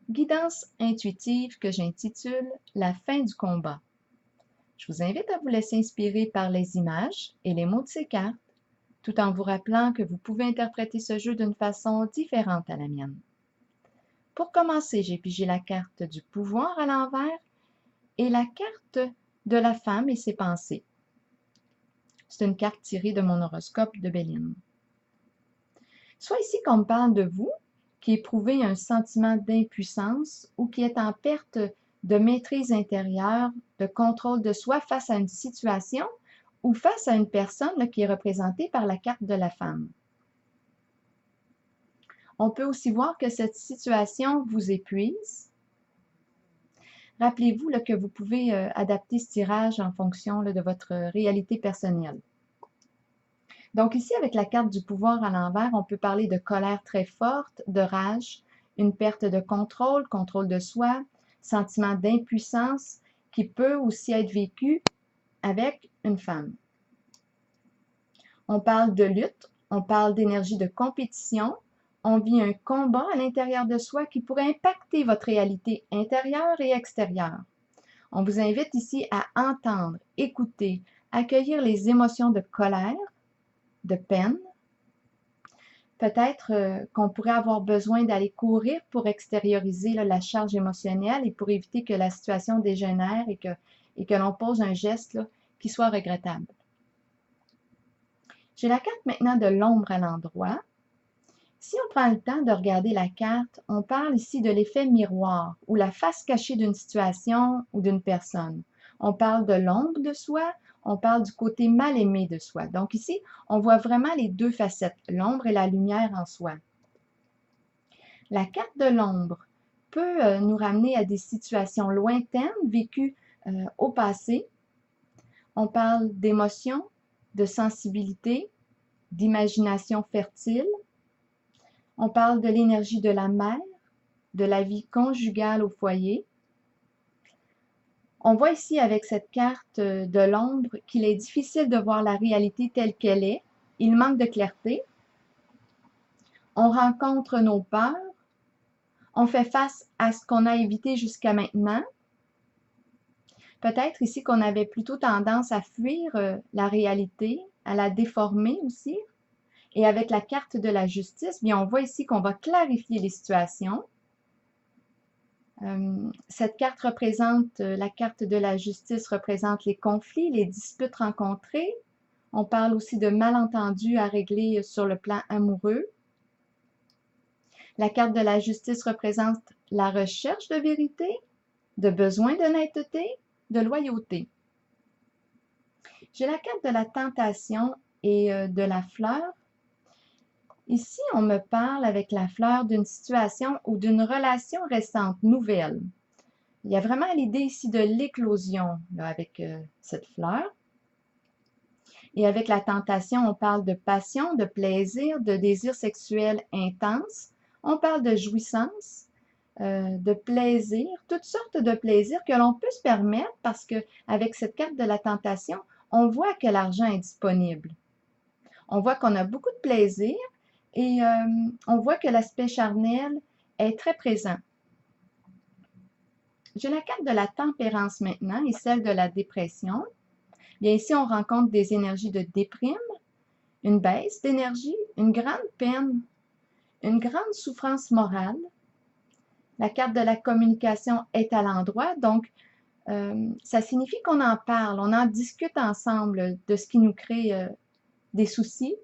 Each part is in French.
Guidance intuitive que j'intitule La fin du combat. Je vous invite à vous laisser inspirer par les images et les mots de ces cartes, tout en vous rappelant que vous pouvez interpréter ce jeu d'une façon différente à la mienne. Pour commencer, j'ai pigé la carte du pouvoir à l'envers et la carte de la femme et ses pensées. C'est une carte tirée de mon horoscope de Béline. Soit ici qu'on me parle de vous, qui éprouvez un sentiment d'impuissance ou qui est en perte de maîtrise intérieure, de contrôle de soi face à une situation ou face à une personne là, qui est représentée par la carte de la femme. On peut aussi voir que cette situation vous épuise. Rappelez-vous que vous pouvez adapter ce tirage en fonction de votre réalité personnelle. Donc ici, avec la carte du pouvoir à l'envers, on peut parler de colère très forte, de rage, une perte de contrôle, contrôle de soi, sentiment d'impuissance qui peut aussi être vécu avec une femme. On parle de lutte, on parle d'énergie de compétition, on vit un combat à l'intérieur de soi qui pourrait impacter votre réalité intérieure et extérieure. On vous invite ici à entendre, écouter, accueillir les émotions de colère, de peine. Peut-être qu'on pourrait avoir besoin d'aller courir pour extérioriser la charge émotionnelle et pour éviter que la situation dégénère et que l'on pose un geste qui soit regrettable. J'ai la carte maintenant de l'ombre à l'endroit. Si on prend le temps de regarder la carte, on parle ici de l'effet miroir ou la face cachée d'une situation ou d'une personne. On parle de l'ombre de soi, on parle du côté mal aimé de soi. Donc ici, on voit vraiment les deux facettes, l'ombre et la lumière en soi. La carte de l'ombre peut nous ramener à des situations lointaines vécues au passé. On parle d'émotion, de sensibilité, d'imagination fertile. On parle de l'énergie de la mère, de la vie conjugale au foyer. On voit ici avec cette carte de l'ombre qu'il est difficile de voir la réalité telle qu'elle est. Il manque de clarté. On rencontre nos peurs. On fait face à ce qu'on a évité jusqu'à maintenant. Peut-être ici qu'on avait plutôt tendance à fuir la réalité, à la déformer aussi. Et avec la carte de la justice, bien, on voit ici qu'on va clarifier les situations. Cette carte représente, la carte de la justice représente les conflits, les disputes rencontrées. On parle aussi de malentendus à régler sur le plan amoureux. La carte de la justice représente la recherche de vérité, de besoin d'honnêteté, de loyauté. J'ai la carte de la tentation et de la fleur. Ici, on me parle avec la fleur d'une situation ou d'une relation récente, nouvelle. Il y a vraiment l'idée ici de l'éclosion avec cette fleur. Et avec la tentation, on parle de passion, de plaisir, de désir sexuel intense. On parle de jouissance, de plaisir, toutes sortes de plaisirs que l'on peut se permettre parce qu'avec cette carte de la tentation, on voit que l'argent est disponible. On voit qu'on a beaucoup de plaisir et on voit que l'aspect charnel est très présent. J'ai la carte de la tempérance maintenant et celle de la dépression. Bien ici, on rencontre des énergies de déprime, une baisse d'énergie, une grande peine, une grande souffrance morale. La carte de la communication est à l'endroit, donc ça signifie qu'on en parle, on en discute ensemble de ce qui nous crée des soucis,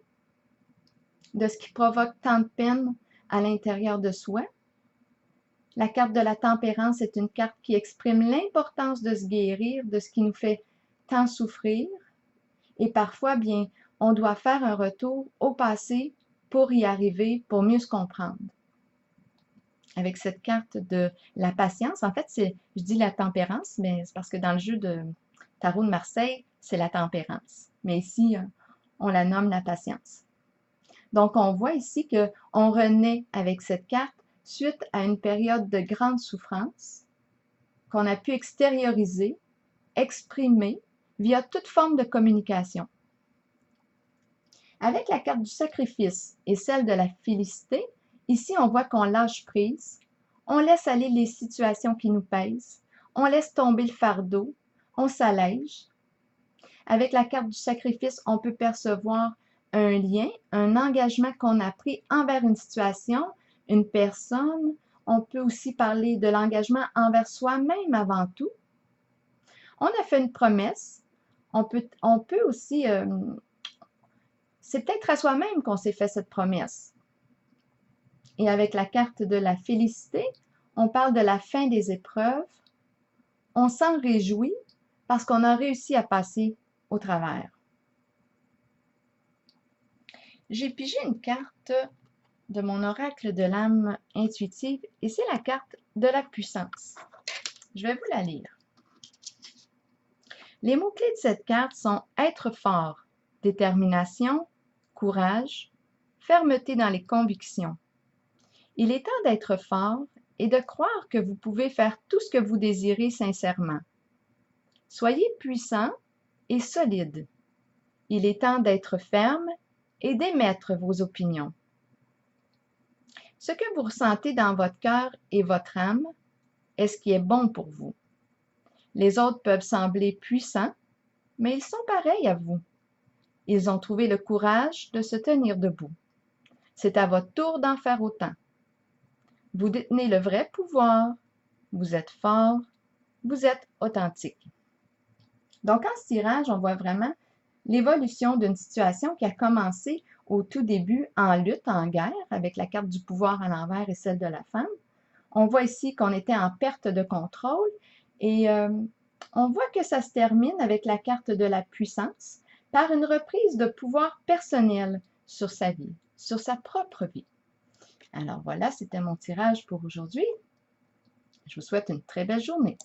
de ce qui provoque tant de peine à l'intérieur de soi. La carte de la tempérance est une carte qui exprime l'importance de se guérir de ce qui nous fait tant souffrir. Et parfois, bien, on doit faire un retour au passé pour y arriver, pour mieux se comprendre. Avec cette carte de la patience, en fait, je dis la tempérance, mais c'est parce que dans le jeu de Tarot de Marseille, c'est la tempérance. Mais ici, on la nomme la patience. Donc, on voit ici qu'on renaît avec cette carte suite à une période de grande souffrance qu'on a pu extérioriser, exprimer via toute forme de communication. Avec la carte du sacrifice et celle de la félicité, ici, on voit qu'on lâche prise, On laisse aller les situations qui nous pèsent. On laisse tomber le fardeau. On s'allège. Avec la carte du sacrifice, on peut percevoir un lien, un engagement qu'on a pris envers une situation, une personne. On peut aussi parler de l'engagement envers soi-même avant tout. On a fait une promesse. On peut aussi, c'est peut-être à soi-même qu'on s'est fait cette promesse. Et avec la carte de la félicité, on parle de la fin des épreuves. On s'en réjouit parce qu'on a réussi à passer au travers. J'ai pigé une carte de mon oracle de l'âme intuitive et c'est la carte de la puissance. Je vais vous la lire. Les mots-clés de cette carte sont être fort, détermination, courage, fermeté dans les convictions. Il est temps d'être fort et de croire que vous pouvez faire tout ce que vous désirez sincèrement. Soyez puissant et solide. Il est temps d'être ferme et d'émettre vos opinions. Ce que vous ressentez dans votre cœur et votre âme est ce qui est bon pour vous. Les autres peuvent sembler puissants, mais ils sont pareils à vous. Ils ont trouvé le courage de se tenir debout. C'est à votre tour d'en faire autant. Vous détenez le vrai pouvoir, vous êtes fort, vous êtes authentique. Donc, en ce tirage, on voit vraiment l'évolution d'une situation qui a commencé au tout début en lutte, en guerre, avec la carte du pouvoir à l'envers et celle de la femme. On voit ici qu'on était en perte de contrôle et on voit que ça se termine avec la carte de la puissance par une reprise de pouvoir personnel sur sa vie, sur sa propre vie. Alors voilà, c'était mon tirage pour aujourd'hui. Je vous souhaite une très belle journée.